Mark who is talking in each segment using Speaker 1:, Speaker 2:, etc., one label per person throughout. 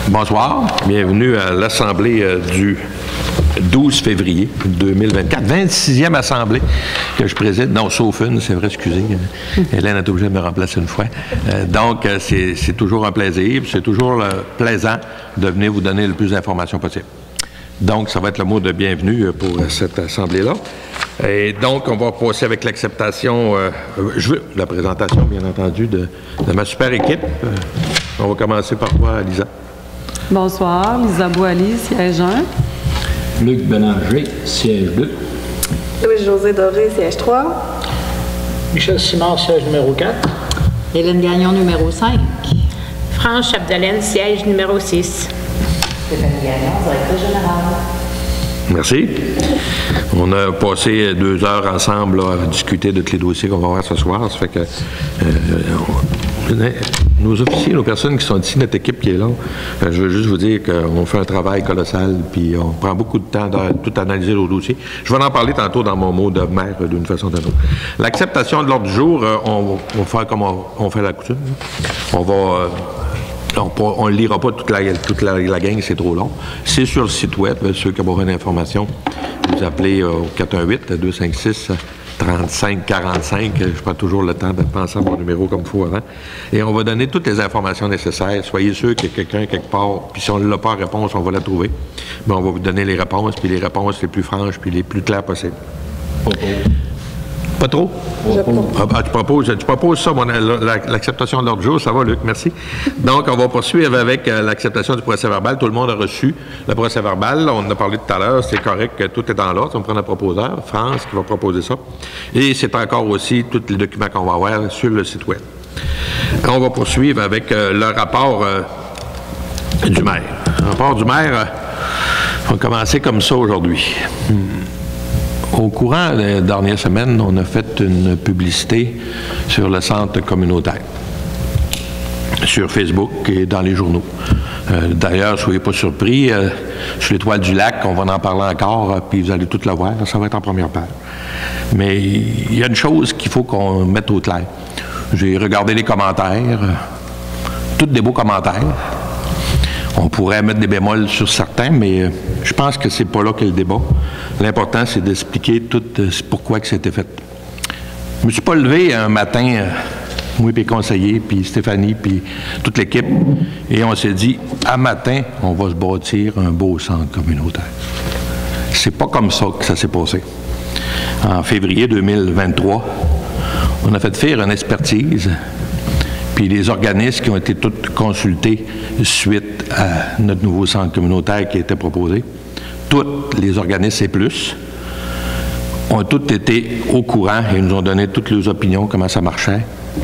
Speaker 1: Bonsoir, bienvenue à l'Assemblée du 12 février 2024, 26e Assemblée que je préside. Non, sauf une, c'est vrai, excusez. Hélène est obligée de me remplacer une fois. Donc, c'est toujours un plaisir, c'est toujours plaisant de venir vous donner le plus d'informations possible. Donc, ça va être le mot de bienvenue pour cette Assemblée-là. Et donc, on va passer avec l'acceptation, la présentation, bien entendu, de ma super équipe. On va commencer par toi, Lisa.
Speaker 2: Bonsoir, Lisa Boily, siège 1.
Speaker 3: Luc Bélanger, siège 2.
Speaker 4: Louis-José Doré, siège 3.
Speaker 5: Michel Simard, siège numéro 4.
Speaker 6: Hélène Gagnon, numéro 5.
Speaker 7: France Chapdelaine, siège numéro 6.
Speaker 6: Stéphanie Gagnon, directrice générale.
Speaker 1: Merci. On a passé 2 heures ensemble là, à discuter de tous les dossiers qu'on va voir ce soir. Ça fait que nos officiers, nos personnes qui sont ici, notre équipe qui est là, je veux juste vous dire qu'on fait un travail colossal, puis on prend beaucoup de temps de tout analyser nos dossiers. Je vais en parler tantôt dans mon mot de maire d'une façon ou d'une autre. L'acceptation de l'ordre du jour, on va faire comme on fait la coutume. On ne lira pas toute la gang, c'est trop long. C'est sur le site web, ceux qui ont besoin d'informations, vous appelez au 418-256-3545. Je prends toujours le temps de penser à mon numéro comme il faut avant. Et on va donner toutes les informations nécessaires. Soyez sûr qu'il y a quelqu'un quelque part, puis si on ne l'a pas en réponse, on va la trouver. Mais on va vous donner les réponses, puis les réponses les plus franches, puis les plus claires possibles. Pas trop? Tu proposes ça, l'acceptation de l'ordre du jour. Ça va, Luc, merci. Donc, on va poursuivre avec l'acceptation du procès-verbal. Tout le monde a reçu le procès-verbal. On en a parlé tout à l'heure. C'est correct que tout est en l'ordre. On prend un proposeur, France, qui va proposer ça. Et c'est encore aussi tous les documents qu'on va avoir sur le site web. On va poursuivre avec le rapport du maire. Le rapport du maire, on va commencer comme ça aujourd'hui. Au courant des dernières semaines, on a fait une publicité sur le centre communautaire, sur Facebook et dans les journaux. D'ailleurs, ne soyez pas surpris, sur l'Étoile du Lac, on va en parler encore, puis vous allez tout le voir, ça va être en première page. Mais il y a une chose qu'il faut qu'on mette au clair. J'ai regardé les commentaires, tous des beaux commentaires. On pourrait mettre des bémols sur certains, mais je pense que c'est pas là qu'est le débat. L'important, c'est d'expliquer tout pourquoi que c'était fait. Je me suis pas levé un matin, moi puis les conseillers, puis Stéphanie, puis toute l'équipe, et on s'est dit, à matin, on va se bâtir un beau centre communautaire. C'est pas comme ça que ça s'est passé. En février 2023, on a fait faire une expertise, puis les organismes qui ont été tous consultés suite à notre nouveau centre communautaire qui a été proposé, tous les organismes et plus, ont tous été au courant et nous ont donné toutes leurs opinions, comment ça marchait.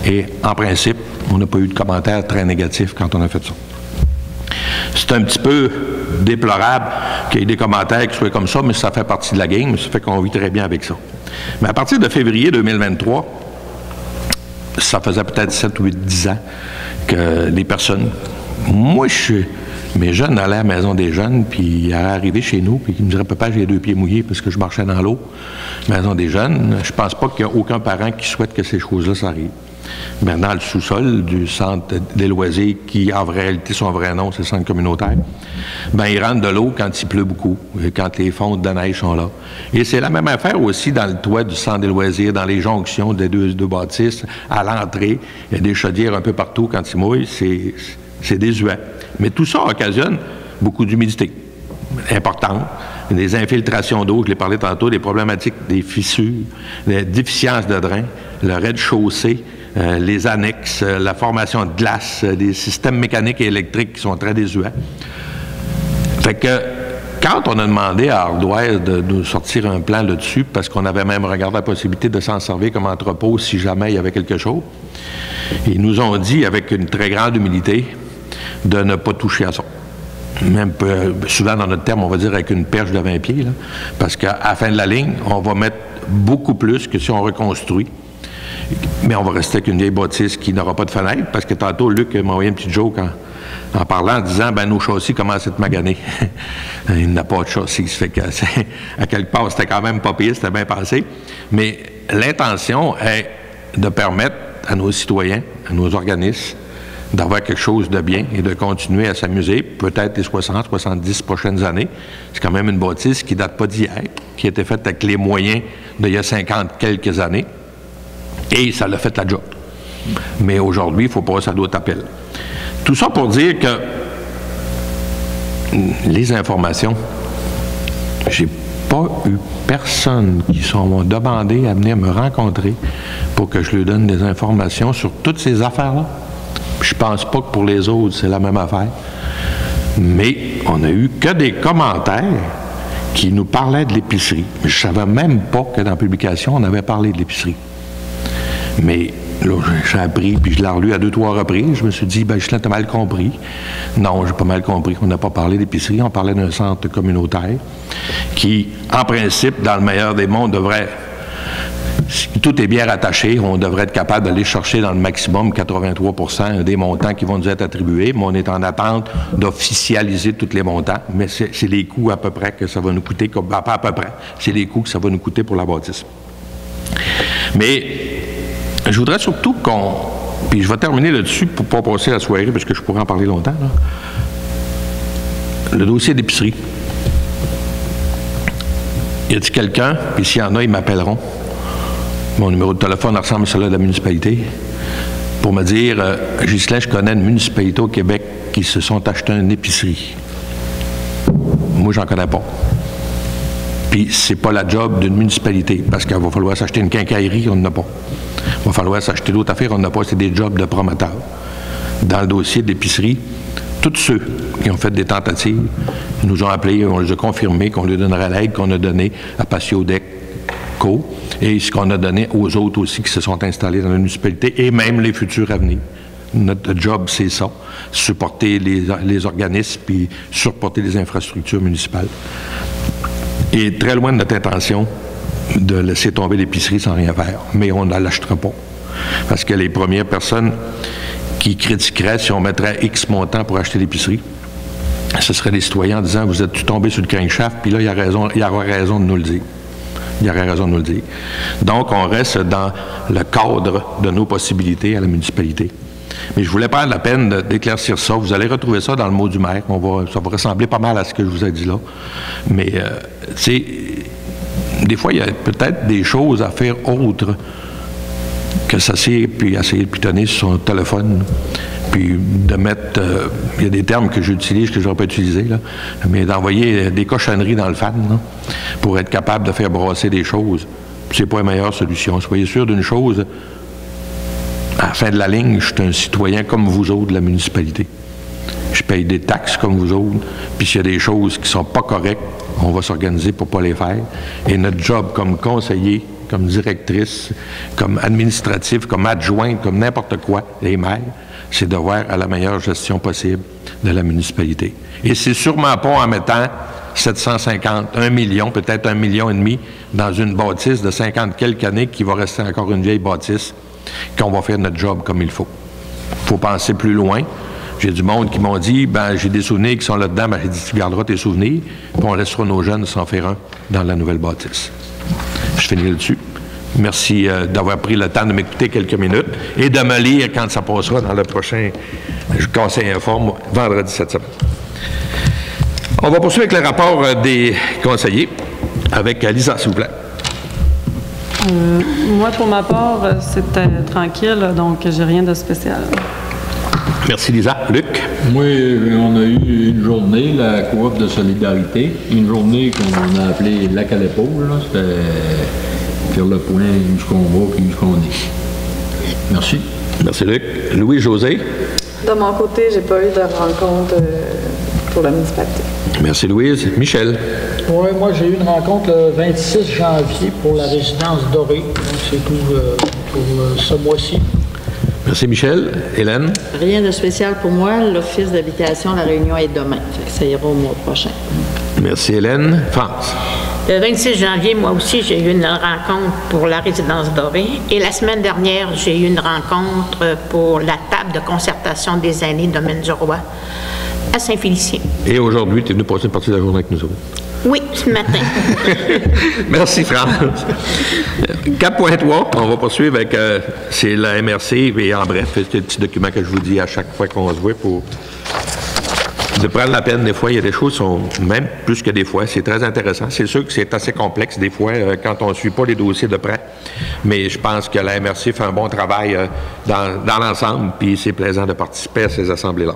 Speaker 1: Et en principe, on n'a pas eu de commentaires très négatifs quand on a fait ça. C'est un petit peu déplorable qu'il y ait des commentaires qui soient comme ça, mais ça fait partie de la game, ça fait qu'on vit très bien avec ça. Mais à partir de février 2023, ça faisait peut-être 7, 8, 10 ans que les personnes... Moi, mes jeunes allaient à la maison des jeunes, puis ils allaient arriver chez nous, puis ils me diraient « Papa, j'ai les 2 pieds mouillés parce que je marchais dans l'eau. » Maison des jeunes, je pense pas qu'il y a aucun parent qui souhaite que ces choses-là s'arrivent. Mais dans le sous-sol du centre des loisirs, qui en réalité, son vrai nom, c'est le centre communautaire, bien, ils rentrent de l'eau quand il pleut beaucoup, quand les fonds de neige sont là. Et c'est la même affaire aussi dans le toit du centre des loisirs, dans les jonctions des deux bâtisses, à l'entrée. Il y a des chaudières un peu partout quand il mouille, c'est désuet. Mais tout ça occasionne beaucoup d'humidité importante, des infiltrations d'eau, je l'ai parlé tantôt, des problématiques des fissures, des déficiences de drain, le rez-de-chaussée, les annexes, la formation de glace, des systèmes mécaniques et électriques qui sont très désuets. Fait que quand on a demandé à Ardoise de nous sortir un plan là-dessus, parce qu'on avait même regardé la possibilité de s'en servir comme entrepôt si jamais il y avait quelque chose, ils nous ont dit avec une très grande humilité de ne pas toucher à ça. Même souvent dans notre terme, on va dire avec une perche de 20 pieds, là, parce qu'à la fin de la ligne, on va mettre beaucoup plus que si on reconstruit. Mais on va rester avec une vieille bâtisse qui n'aura pas de fenêtre, parce que tantôt, Luc m'a envoyé un petit joke en parlant, en disant, ben nos châssis commencent à être maganés. Il n'a pas de châssis, ça fait que à quelque part, c'était quand même pas pire, c'était bien passé. Mais l'intention est de permettre à nos citoyens, à nos organismes, d'avoir quelque chose de bien et de continuer à s'amuser, peut-être les 60, 70 prochaines années. C'est quand même une bâtisse qui ne date pas d'hier, qui a été faite avec les moyens d'il y a 50 quelques années, et ça l'a fait la job. Mais aujourd'hui, il faut passer à d'autres appels. Tout ça pour dire que les informations, j'ai pas eu personne qui m'a demandé à venir me rencontrer pour que je lui donne des informations sur toutes ces affaires-là. Je pense pas que pour les autres, c'est la même affaire. Mais on n'a eu que des commentaires qui nous parlaient de l'épicerie. Je ne savais même pas que dans la publication, on avait parlé de l'épicerie. Mais là, j'ai appris, puis je l'ai relu à 2-3 reprises. Je me suis dit, ben, je l'ai mal compris. Non, j'ai pas mal compris. On n'a pas parlé d'épicerie, on parlait d'un centre communautaire qui, en principe, dans le meilleur des mondes, devrait... Si tout est bien rattaché, on devrait être capable d'aller chercher dans le maximum 83% des montants qui vont nous être attribués, mais on est en attente d'officialiser tous les montants, mais c'est les coûts à peu près que ça va nous coûter, pas à peu près, c'est les coûts que ça va nous coûter pour la bâtisse. Mais je voudrais surtout qu'on... Puis je vais terminer là-dessus pour ne pas passer la soirée, parce que je pourrais en parler longtemps, là. Le dossier d'épicerie. Y a-t-il quelqu'un, puis s'il y en a, ils m'appelleront. Mon numéro de téléphone ressemble à celui de la municipalité, pour me dire, Ghislain, je connais une municipalité au Québec qui se sont achetés une épicerie. Moi, j'en connais pas. Puis, c'est pas la job d'une municipalité, parce qu'il va falloir s'acheter une quincaillerie, on n'en a pas. Il va falloir s'acheter d'autres affaires, on n'en a pas. C'est des jobs de promoteurs. Dans le dossier de l'épicerie, tous ceux qui ont fait des tentatives nous ont appelés, on les a confirmés qu'on leur donnerait l'aide qu'on a donnée à Patiodec Co. et ce qu'on a donné aux autres aussi qui se sont installés dans la municipalité et même les futurs à venir. Notre job, c'est ça, supporter les organismes puis supporter les infrastructures municipales. Et très loin de notre intention de laisser tomber l'épicerie sans rien faire, mais on ne l'achètera pas. Parce que les premières personnes qui critiqueraient si on mettrait X montant pour acheter l'épicerie, ce seraient des citoyens en disant « Vous êtes tombés sur le crankshaft, puis là, il y aura raison de nous le dire. » Il y aurait raison de nous le dire. Donc, on reste dans le cadre de nos possibilités à la municipalité. Mais je voulais prendre la peine d'éclaircir ça. Vous allez retrouver ça dans le mot du maire. Ça va ressembler pas mal à ce que je vous ai dit là. Mais, tu sais, des fois, il y a peut-être des choses à faire autres que s'asseoir puis essayer de pitonner sur son téléphone. Puis de mettre, il y a des termes que j'utilise que je n'aurais pas utilisés, là, mais d'envoyer des cochonneries dans le fan là, pour être capable de faire brasser des choses. C'est pas la meilleure solution. Soyez sûr d'une chose, à la fin de la ligne, je suis un citoyen comme vous autres de la municipalité. Je paye des taxes comme vous autres, puis s'il y a des choses qui ne sont pas correctes, on va s'organiser pour ne pas les faire. Et notre job comme conseiller, comme directrice, comme administratif, comme adjointe, comme n'importe quoi, les maires, c'est de voir à la meilleure gestion possible de la municipalité. Et c'est sûrement pas en mettant 750, 1 million, peut-être 1,5 million dans une bâtisse de 50 quelques années qui va rester encore une vieille bâtisse qu'on va faire notre job comme il faut. Il faut penser plus loin. J'ai du monde qui m'ont dit, ben j'ai des souvenirs qui sont là-dedans, ben j'ai dit, tu garderas tes souvenirs, puis on laissera nos jeunes s'en faire un dans la nouvelle bâtisse. Je finis là-dessus. Merci d'avoir pris le temps de m'écouter quelques minutes et de me lire quand ça passera dans le prochain Conseil Informe, vendredi cette semaine. On va poursuivre avec le rapport des conseillers avec Lisa, s'il vous plaît.
Speaker 2: Moi, pour ma part, c'était tranquille, donc j'ai rien de spécial.
Speaker 1: Merci, Lisa. Luc?
Speaker 3: Moi, on a eu une journée, la coop de solidarité, une journée qu'on a appelée Lac à l'épaule. C'était faire le point jusqu'on va et jusqu'on est. Merci. Merci, Luc.
Speaker 1: Louis-José?
Speaker 4: De mon côté, j'ai pas eu de rencontre pour la municipalité.
Speaker 1: Merci, Louise. Michel?
Speaker 5: Oui, moi, j'ai eu une rencontre le 26 janvier pour la résidence dorée. Donc, c'est tout pour ce mois-ci.
Speaker 1: Merci, Michel. Hélène?
Speaker 6: Rien de spécial pour moi. L'Office d'habitation, la réunion est demain. Ça ira au mois prochain.
Speaker 1: Merci, Hélène. France?
Speaker 7: Le 26 janvier, moi aussi, j'ai eu une rencontre pour la résidence dorée. Et la semaine dernière, j'ai eu une rencontre pour la table de concertation des aînés Domaine du Roi à Saint-Félicien.
Speaker 1: Et aujourd'hui, tu es venu passer une partie de la journée avec nous autres.
Speaker 7: Oui, ce matin.
Speaker 1: Merci, France. 4.3, on va poursuivre avec, c'est la MRC, et en bref, c'est le petit document que je vous dis à chaque fois qu'on se voit pour de prendre la peine. Des fois, il y a des choses qui sont même plus que des fois. C'est très intéressant. C'est sûr que c'est assez complexe des fois quand on ne suit pas les dossiers de près. Mais je pense que la MRC fait un bon travail dans l'ensemble, puis c'est plaisant de participer à ces assemblées-là.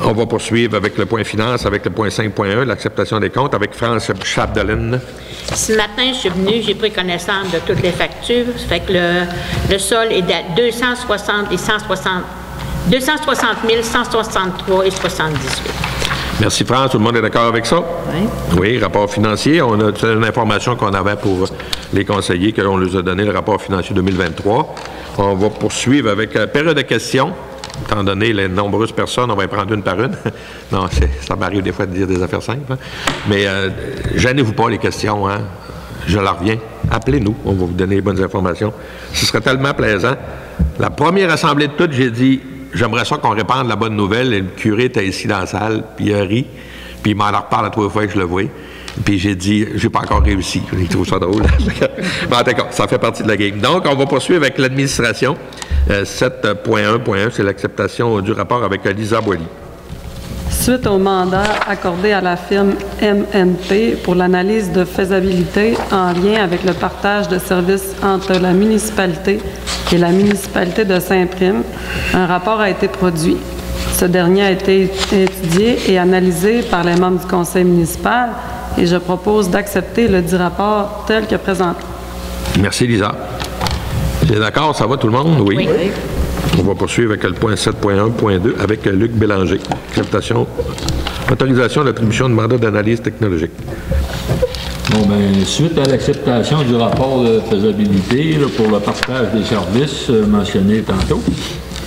Speaker 1: On va poursuivre avec le point finance, avec le point 5.1, l'acceptation des comptes, avec France Chapdelaine.
Speaker 7: Ce matin, je suis venue, j'ai pris connaissance de toutes les factures. Ça fait que le sol est à 260 163 et 78.
Speaker 1: Merci, France. Tout le monde est d'accord avec ça?
Speaker 6: Oui.
Speaker 1: Oui, rapport financier. On a une information qu'on avait pour les conseillers, que l'on leur a donné le rapport financier 2023. On va poursuivre avec période de questions. Étant donné les nombreuses personnes, on va y prendre une par une. Non, ça m'arrive des fois de dire des affaires simples. Hein. Mais gênez-vous pas les questions. Hein. Je leur reviens. Appelez-nous. On va vous donner les bonnes informations. Ce serait tellement plaisant. La première assemblée de toutes, j'ai dit, j'aimerais ça qu'on répande la bonne nouvelle. Et le curé était ici dans la salle, puis il a ri. Puis il m'en reparle à 3 fois que je le vois. Puis j'ai dit, j'ai pas encore réussi. Il trouve ça drôle. Bon, d'accord, ça fait partie de la game. Donc, on va poursuivre avec l'administration. 7.1.1, c'est l'acceptation du rapport avec Lisa Boily.
Speaker 2: Suite au mandat accordé à la firme MNP pour l'analyse de faisabilité en lien avec le partage de services entre la municipalité et la municipalité de Saint-Prime, un rapport a été produit. Ce dernier a été étudié et analysé par les membres du conseil municipal et je propose d'accepter le dit rapport tel que présenté.
Speaker 1: Merci, Lisa. C'est d'accord? Ça va tout le monde? Oui.
Speaker 6: Oui.
Speaker 1: On va poursuivre avec le point 7.1.2 avec Luc Bélanger. Autorisation d'attribution de mandat d'analyse technologique.
Speaker 3: Bon, bien, suite à l'acceptation du rapport de faisabilité là, pour le partage des services mentionnés tantôt,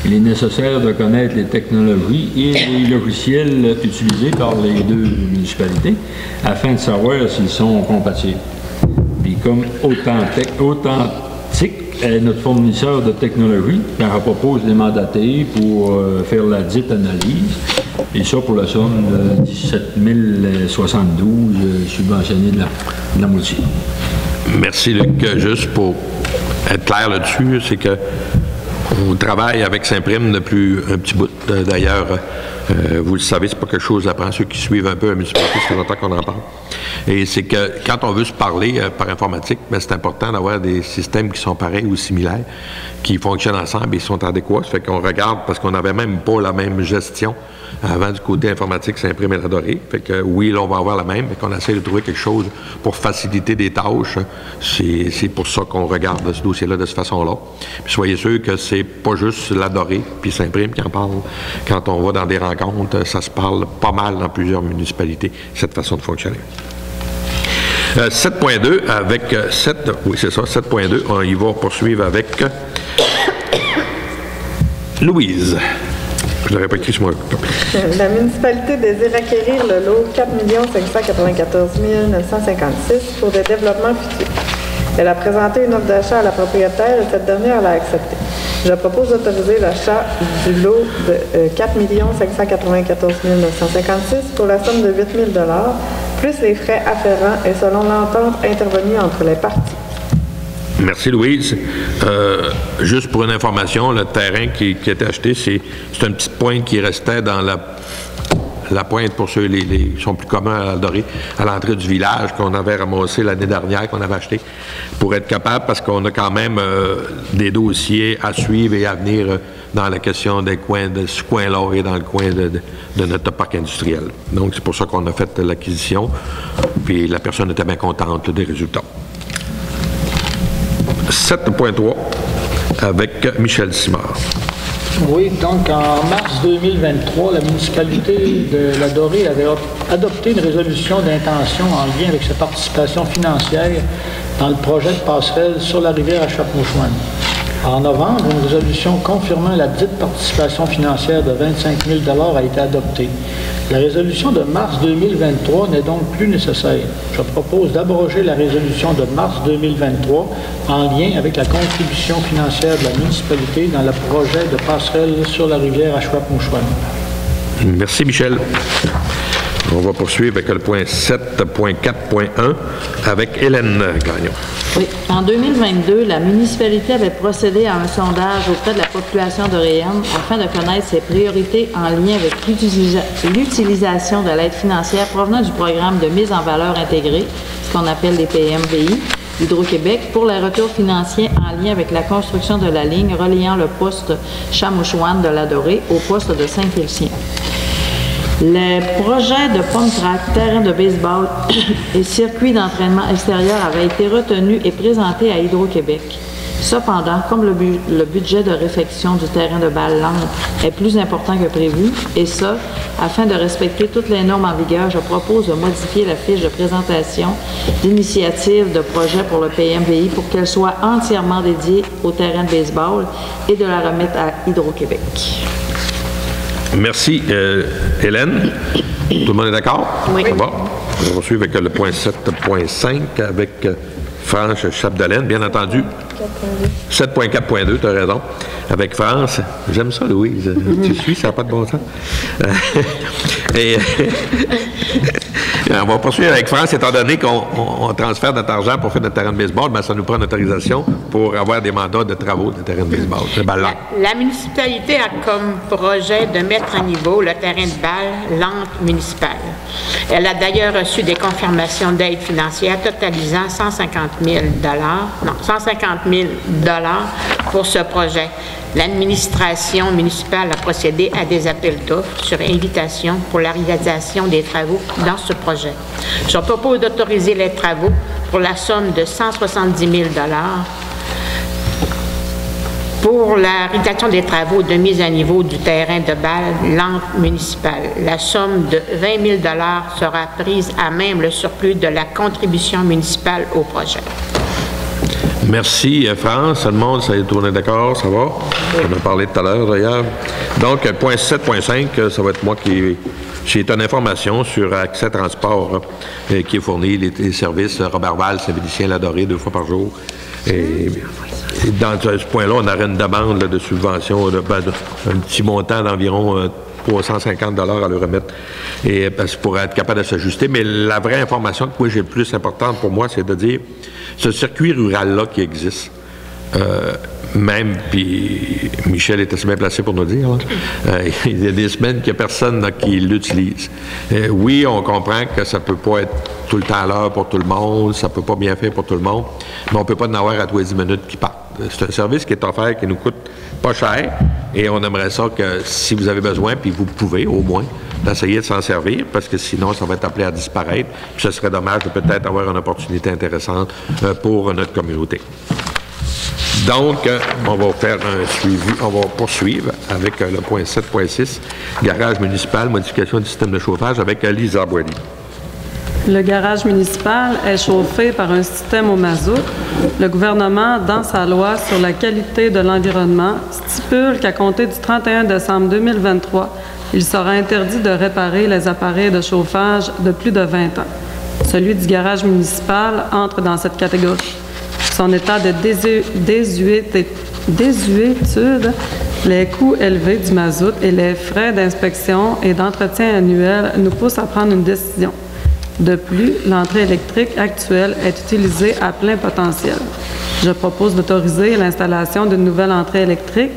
Speaker 3: il est nécessaire de connaître les technologies et les logiciels utilisés par les deux municipalités afin de savoir s'ils sont compatibles. Puis comme authentique est notre fournisseur de technologie, on propose de les mandater pour faire la dite analyse, et ça pour la somme de 17 072 subventionnés de la moitié. Merci Luc. Juste pour être clair là-dessus, c'est que on travaille avec Saint-Prime depuis un petit bout. D'ailleurs, vous le savez, c'est pas quelque chose d'apprendre. Ceux qui suivent un peu la municipalité, ça fait longtemps qu'on en parle. Et c'est que quand on veut se parler par informatique, bien, c'est important d'avoir des systèmes qui sont pareils ou similaires, qui fonctionnent ensemble et qui sont adéquats. Ça fait qu'on regarde, parce qu'on n'avait même pas la même gestion avant du côté informatique Saint-Prime et la Dorée. Fait que oui, là, on va avoir la même, mais qu'on essaie de trouver quelque chose pour faciliter des tâches. C'est pour ça qu'on regarde ce dossier-là de cette façon-là. Puis soyez sûr que c'est pas juste la Dorée puis Saint-Prime qui en parle. Quand on va dans des rencontres, ça se parle pas mal dans plusieurs municipalités, cette façon de fonctionner. 7.2 avec 7.2, on y va poursuivre avec Louise. Je l'aurais pas écrit sur moi.
Speaker 4: La municipalité désire acquérir le lot 4 594 956 pour des développements futurs. Elle a présenté une offre d'achat à la propriétaire et cette dernière l'a acceptée. Je propose d'autoriser l'achat du lot de 4 594 956 pour la somme de 8 000 $, plus les frais afférents et selon l'entente intervenue entre les parties.
Speaker 1: Merci, Louise. Juste pour une information, le terrain qui a été acheté, c'est une petite pointe qui restait dans la pointe pour ceux qui sont plus communs à adorer, à l'entrée du village, qu'on avait ramassé l'année dernière, qu'on avait acheté, pour être capable, parce qu'on a quand même des dossiers à suivre et à venir dans la question des coins de ce coin-là et dans le coin de notre parc industriel. Donc, c'est pour ça qu'on a fait l'acquisition, puis la personne était bien contente des résultats. 7.3 avec Michel Simard.
Speaker 5: Oui, donc en mars 2023, la municipalité de la Dorée avait adopté une résolution d'intention en lien avec sa participation financière dans le projet de passerelle sur la rivière à Chapmouchouane. En novembre, une résolution confirmant la dite participation financière de 25 000 $ a été adoptée. La résolution de mars 2023 n'est donc plus nécessaire. Je propose d'abroger la résolution de mars 2023 en lien avec la contribution financière de la municipalité dans le projet de passerelle sur la rivière à Chapmouchouane.
Speaker 1: Merci, Michel. On va poursuivre avec le point 7.4.1 avec Hélène Gagnon.
Speaker 6: Oui. En 2022, la municipalité avait procédé à un sondage auprès de la population d'Oréenne afin de connaître ses priorités en lien avec l'utilisation de l'aide financière provenant du programme de mise en valeur intégrée, ce qu'on appelle les PMVI, d'Hydro-Québec, pour les retours financiers en lien avec la construction de la ligne reliant le poste Chamouchouane de la Dorée au poste de Saint-Félicien. Le projet de pump track, terrain de baseball et circuit d'entraînement extérieur avait été retenu et présenté à Hydro-Québec. Cependant, comme le budget de réfection du terrain de balle lente est plus important que prévu, et ça, afin de respecter toutes les normes en vigueur, je propose de modifier la fiche de présentation d'initiative de projet pour le PMVI pour qu'elle soit entièrement dédiée au terrain de baseball et de la remettre à Hydro-Québec.
Speaker 1: Merci, Hélène. Tout le monde est d'accord?
Speaker 7: Oui.
Speaker 1: Ça va? On va poursuivre avec le point 7.5 avec France Chapdelaine, bien entendu. 7.4.2, tu as raison. Avec France. J'aime ça, Louise. Tu suis, ça n'a pas de bon sens. Et on va poursuivre avec France, étant donné qu'on transfère notre argent pour faire notre terrain de baseball, bien, ça nous prend une autorisation pour avoir des mandats de travaux de terrain de baseball.
Speaker 7: La municipalité a comme projet de mettre à niveau le terrain de balle lente municipal. Elle a d'ailleurs reçu des confirmations d'aide financière totalisant 150 000 pour ce projet. L'administration municipale a procédé à des appels d'offres sur invitation pour la réalisation des travaux dans ce projet. Je propose d'autoriser les travaux pour la somme de 170 000 pour la réalisation des travaux de mise à niveau du terrain de balle lente municipal. La somme de 20 000 sera prise à même le surplus de la contribution municipale au projet.
Speaker 1: Merci, France. Tout le monde, ça est tourné d'accord, ça va? On en a parlé tout à l'heure, d'ailleurs. Donc, point 7.5, ça va être moi qui... J'ai une information sur Accès Transport qui est fourni, les services Roberval, Saint-Félicien, La Dorée, 2 fois par jour. Et dans ce point-là, on aurait une demande de subvention un petit montant d'environ 350 $ à leur remettre et, pour être capable de s'ajuster. Mais la vraie information que moi j'ai le plus importante pour moi, c'est de dire ce circuit rural-là qui existe, même, puis Michel est assez bien placé pour nous dire, il y a des semaines qu'il n'y a personne là, qui l'utilise. Oui, on comprend que ça ne peut pas être tout le temps à l'heure pour tout le monde, ça ne peut pas bien faire pour tout le monde, mais on ne peut pas en avoir à tous les 10 minutes qui partent. C'est un service qui est offert, qui nous coûte pas cher, et on aimerait ça que si vous avez besoin, puis vous pouvez au moins, d'essayer de s'en servir, parce que sinon, ça va être appelé à disparaître. Puis ce serait dommage de peut-être avoir une opportunité intéressante pour notre communauté. Donc, on va faire un suivi, on va poursuivre avec le point 7.6, garage municipal, modification du système de chauffage avec Lisa Boily.
Speaker 2: Le garage municipal est chauffé par un système au mazout. Le gouvernement, dans sa loi sur la qualité de l'environnement, stipule qu'à compter du 31 décembre 2023, il sera interdit de réparer les appareils de chauffage de plus de 20 ans. Celui du garage municipal entre dans cette catégorie. Son état de désuétude, les coûts élevés du mazout et les frais d'inspection et d'entretien annuels nous poussent à prendre une décision. De plus, l'entrée électrique actuelle est utilisée à plein potentiel. Je propose d'autoriser l'installation d'une nouvelle entrée électrique,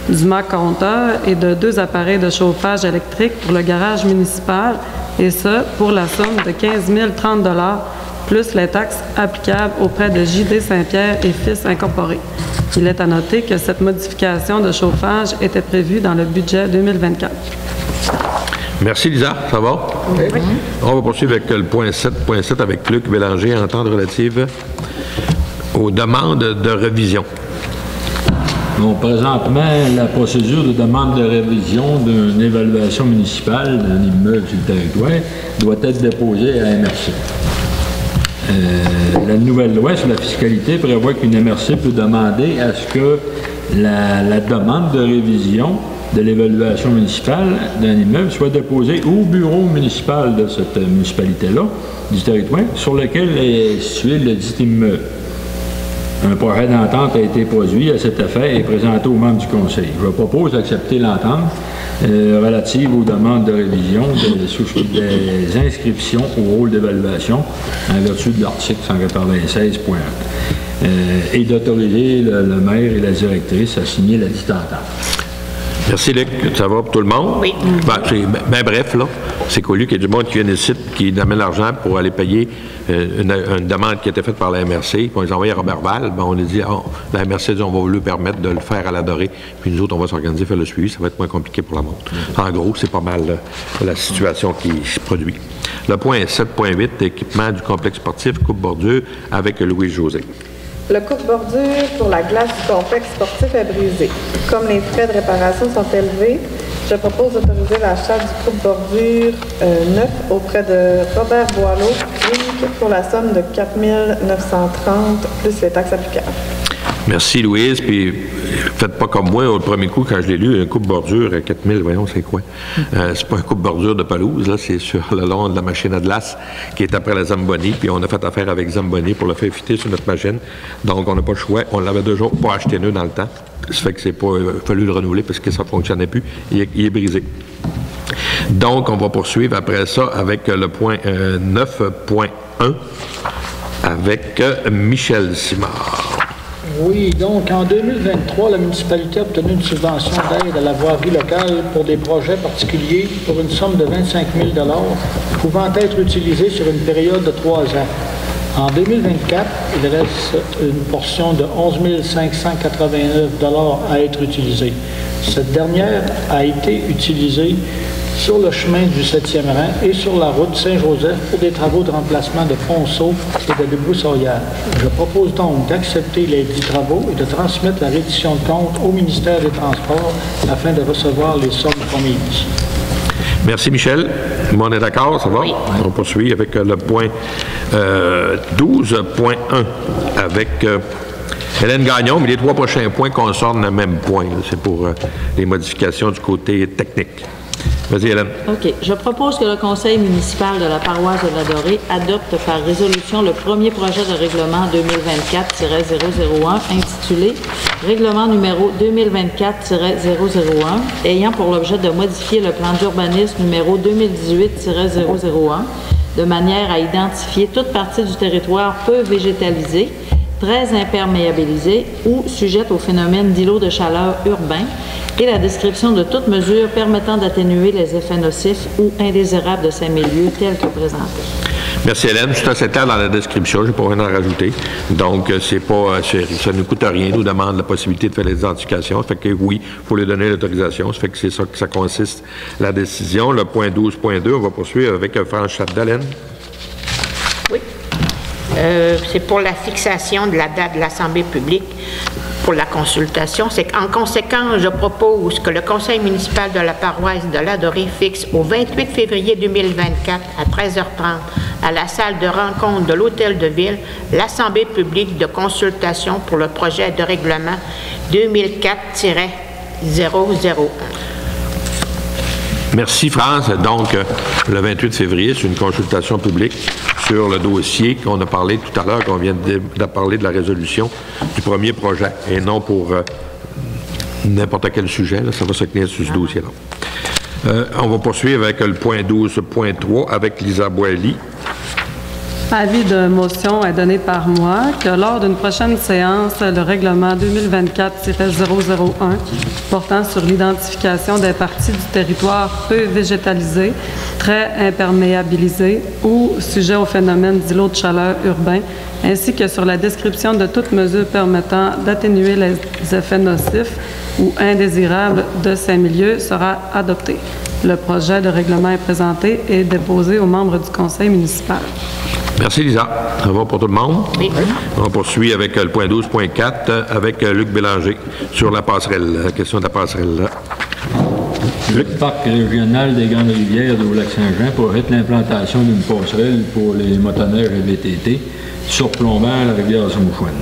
Speaker 2: du mât compteur et de 2 appareils de chauffage électrique pour le garage municipal, et ce, pour la somme de 15 030 $, plus les taxes applicables auprès de J.D. Saint-Pierre et Fils Incorporés. Il est à noter que cette modification de chauffage était prévue dans le budget 2024.
Speaker 1: Merci, Lisa. Ça va? Oui. On va poursuivre avec le point 7.7 avec Luc Bélanger, entente relative aux demandes de révision.
Speaker 3: Bon, présentement, la procédure de demande de révision d'une évaluation municipale d'un immeuble sur le territoire doit être déposée à la MRC. La nouvelle loi sur la fiscalité prévoit qu'une MRC peut demander à ce que la demande de révision de l'évaluation municipale d'un immeuble soit déposée au bureau municipal de cette municipalité-là, du territoire, sur lequel est situé le dit immeuble. Un projet d'entente a été produit à cet effet et présenté aux membres du conseil. Je propose d'accepter l'entente relative aux demandes de révision des inscriptions au rôle d'évaluation en vertu de l'article 196.1 et d'autoriser le maire et la directrice à signer la dite entente.
Speaker 1: Merci, Luc. Ça va pour tout le monde?
Speaker 7: Oui.
Speaker 1: Ben, bref, là, c'est connu qu'il y a du monde qui vient ici, qui amène l'argent pour aller payer une demande qui a été faite par la MRC, puis on les envoie à Robert Val. Ben, on a dit, la MRC dit, on va lui permettre de le faire à la Dorée, puis nous autres, on va s'organiser, faire le suivi. Ça va être moins compliqué pour la montre. En gros, c'est pas mal la situation qui se produit. Le point 7.8, équipement du complexe sportif Coupe-Bordure avec Louis-José.
Speaker 4: Le coupe-bordure pour la glace du complexe sportif est brisé. Comme les frais de réparation sont élevés, je propose d'autoriser l'achat du coupe-bordure neuf auprès de Robert Boileau, Inc. pour la somme de 4 930 plus les taxes applicables.
Speaker 1: Merci, Louise. Puis, faites pas comme moi, au premier coup, quand je l'ai lu, un coupe-bordure à 4 000, voyons, c'est quoi? C'est pas un coupe-bordure de pelouse, là, c'est sur le long de la machine à glace qui est après la Zamboni. Puis, on a fait affaire avec Zamboni pour le faire fitter sur notre machine. Donc, on n'a pas le choix. On l'avait déjà pas acheté neuf dans le temps. Ça fait que c'est pas fallu le renouveler parce que ça ne fonctionnait plus. Il est brisé. Donc, on va poursuivre après ça avec le point 9.1 avec Michel Simard.
Speaker 5: Oui, donc en 2023, la municipalité a obtenu une subvention d'aide à la voirie locale pour des projets particuliers pour une somme de 25 000 $ pouvant être utilisés sur une période de 3 ans. En 2024, il reste une portion de 11 589 $ à être utilisée. Cette dernière a été utilisée sur le chemin du 7e rang et sur la route Saint-Joseph pour des travaux de remplacement de ponceaux et de débroussaillage. Je propose donc d'accepter les dits travaux et de transmettre la reddition de compte au ministère des Transports afin de recevoir les sommes promises.
Speaker 1: Merci, Michel. On est d'accord, ça va?
Speaker 7: Oui.
Speaker 1: On poursuit avec le point 12.1 avec Hélène Gagnon, mais les 3 prochains points concernent le même point. C'est pour les modifications du côté technique. Vas-y, Hélène.
Speaker 6: OK. Je propose que le conseil municipal de la paroisse de la Dorée adopte par résolution le premier projet de règlement 2024-001 intitulé « Règlement numéro 2024-001 » ayant pour l'objet de modifier le plan d'urbanisme numéro 2018-001 de manière à identifier toute partie du territoire peu végétalisée, très imperméabilisée ou sujette au phénomène d'îlots de chaleur urbain et la description de toute mesure permettant d'atténuer les effets nocifs ou indésirables de ces milieux tels que présentés.
Speaker 1: Merci, Hélène. C'est assez clair dans la description. Je n'ai pas rien à rajouter. Donc, ça ne coûte rien. Nous demande la possibilité de faire les identifications. Ça fait que oui, il faut lui donner l'autorisation. Ça fait que c'est ça que ça consiste, la décision. Le point 12.2, on va poursuivre avec France Chapdelaine.
Speaker 7: Oui. C'est pour la fixation de la date de l'Assemblée publique pour la consultation. C'est qu'en conséquence, je propose que le conseil municipal de la paroisse de la Dorée fixe au 28 février 2024 à 13h30 à la salle de rencontre de l'Hôtel de Ville l'Assemblée publique de consultation pour le projet de règlement 2004-001.
Speaker 1: Merci, France. Donc, le 28 février, c'est une consultation publique sur le dossier qu'on a parlé tout à l'heure, qu'on vient de parler de la résolution du premier projet, et non pour n'importe quel sujet. Là, ça va se tenir sur ce dossier-là. On va poursuivre avec le point 12.3 avec Lisa Boilly.
Speaker 2: Avis de motion est donné par moi que lors d'une prochaine séance, le règlement 2024-001 portant sur l'identification des parties du territoire peu végétalisées, très imperméabilisées ou sujet au phénomène d'îlots de chaleur urbain, ainsi que sur la description de toute mesure permettant d'atténuer les effets nocifs ou indésirables de ces milieux sera adopté. Le projet de règlement est présenté et déposé aux membres du conseil municipal.
Speaker 1: Merci, Lisa. Ça va pour tout le monde?
Speaker 7: Oui.
Speaker 1: On poursuit avec le point 12.4 avec Luc Bélanger sur la passerelle, la question de la passerelle.
Speaker 3: Le parc régional des Grandes Rivières au Lac-Saint-Jean projette l'implantation d'une passerelle pour les motoneiges et VTT surplombant la rivière Saumouchouane,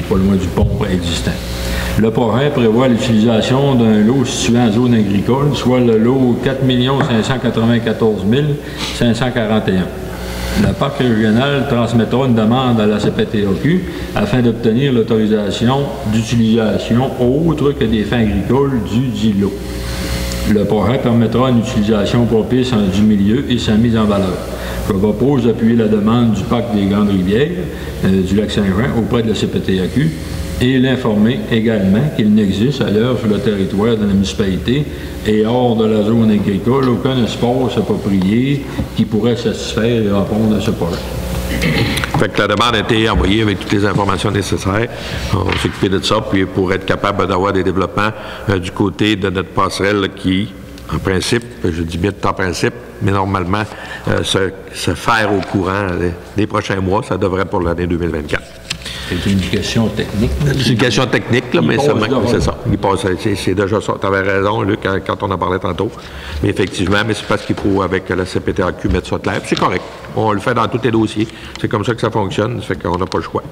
Speaker 3: pas loin du pont existant. Le projet prévoit l'utilisation d'un lot situé en zone agricole, soit le lot 4 594 541. Le parc régional transmettra une demande à la CPTAQ afin d'obtenir l'autorisation d'utilisation autre que des fins agricoles du dit lot. Le projet permettra une utilisation propice du milieu et sa mise en valeur. Je propose d'appuyer la demande du Parc des Grandes Rivières du Lac-Saint-Jean auprès de la CPTAQ et l'informer également qu'il n'existe ailleurs sur le territoire de la municipalité et hors de la zone agricole aucun espace approprié qui pourrait satisfaire et répondre à ce projet.
Speaker 1: Fait que la demande a été envoyée avec toutes les informations nécessaires. On va s'occuper de ça, puis pour être capable d'avoir des développements du côté de notre passerelle qui, en principe, je dis bien en principe, mais normalement, se faire au courant des prochains mois, ça devrait pour l'année 2024.
Speaker 3: C'est une question technique.
Speaker 1: C'est une question technique, là, mais c'est ça. C'est déjà ça. Tu avais raison, Luc, quand on en parlait tantôt. Mais effectivement, mais c'est parce qu'il faut, avec la CPTAQ, mettre ça clair. C'est correct. On le fait dans tous les dossiers. C'est comme ça que ça fonctionne. Ça fait qu'on n'a pas le choix.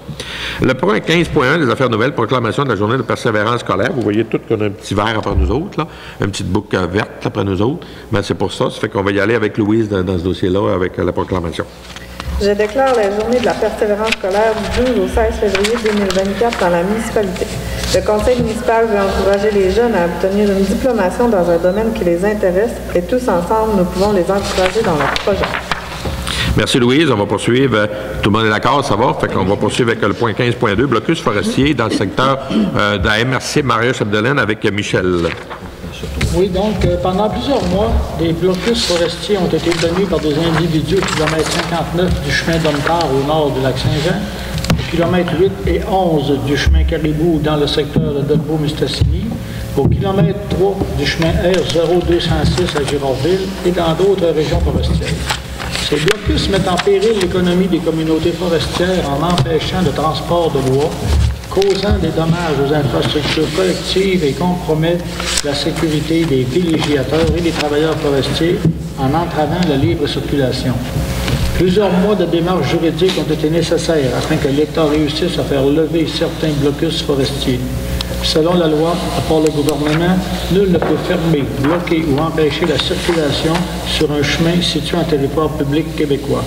Speaker 1: Le point 15.1 des affaires nouvelles, proclamation de la journée de persévérance scolaire. Vous voyez tout qu'on a un petit vert après nous autres, là. Une petite boucle verte après nous autres. Mais c'est pour ça. Ça fait qu'on va y aller avec Louise dans ce dossier-là, avec la proclamation.
Speaker 4: Je déclare la journée de la persévérance scolaire du 12 au 16 février 2024 dans la municipalité. Le conseil municipal veut encourager les jeunes à obtenir une diplomation dans un domaine qui les intéresse et tous ensemble, nous pouvons les encourager dans leur projet.
Speaker 1: Merci Louise. On va poursuivre. Tout le monde est d'accord, ça va? Fait qu'on va poursuivre avec le point 15.2, blocus forestier dans le secteur de la MRC Maria-Chapdelaine avec Michel.
Speaker 5: Oui, donc, pendant plusieurs mois, des blocus forestiers ont été tenus par des individus au kilomètre 59 du chemin d'Homme-Tard au nord du Lac-Saint-Jean, au kilomètre 8 et 11 du chemin Caribou dans le secteur de Dolbeau-Mistassini, au kilomètre 3 du chemin R0206 à Girardville et dans d'autres régions forestières. Ces blocus mettent en péril l'économie des communautés forestières en empêchant le transport de bois, causant des dommages aux infrastructures collectives et compromettent la sécurité des villégiateurs et des travailleurs forestiers en entravant la libre circulation. Plusieurs mois de démarches juridiques ont été nécessaires afin que l'État réussisse à faire lever certains blocus forestiers. Selon la loi, à part le gouvernement, nul ne peut fermer, bloquer ou empêcher la circulation sur un chemin situé en territoire public québécois.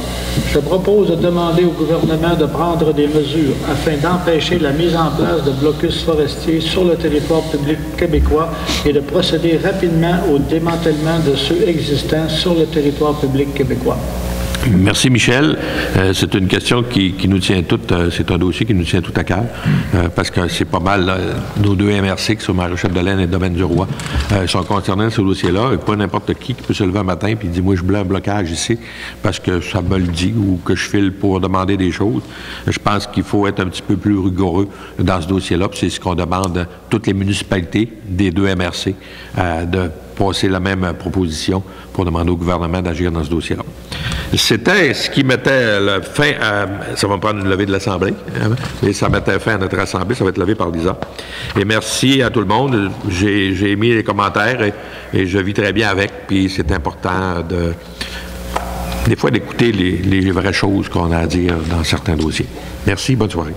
Speaker 5: Je propose de demander au gouvernement de prendre des mesures afin d'empêcher la mise en place de blocus forestiers sur le territoire public québécois et de procéder rapidement au démantèlement de ceux existants sur le territoire public québécois.
Speaker 1: Merci Michel. C'est une question qui nous tient toutes, c'est un dossier qui nous tient tout à cœur, parce que c'est pas mal, nos deux MRC qui sont Maria-Chapdelaine et Domaine du Roi, sont concernés ce dossier-là, et pas n'importe qui peut se lever un matin et dire, moi je voulais un blocage ici, parce que ça me le dit, ou que je file pour demander des choses. Je pense qu'il faut être un petit peu plus rigoureux dans ce dossier-là, puis c'est ce qu'on demande à toutes les municipalités des deux MRC, de passer la même proposition pour demander au gouvernement d'agir dans ce dossier-là. C'était ce qui mettait fin à... Ça va me prendre une levée de l'Assemblée, hein, et ça mettait fin à notre Assemblée, ça va être levé par Lisa. Et merci à tout le monde. J'ai mis les commentaires et je vis très bien avec, puis c'est important des fois d'écouter les vraies choses qu'on a à dire dans certains dossiers. Merci, bonne soirée.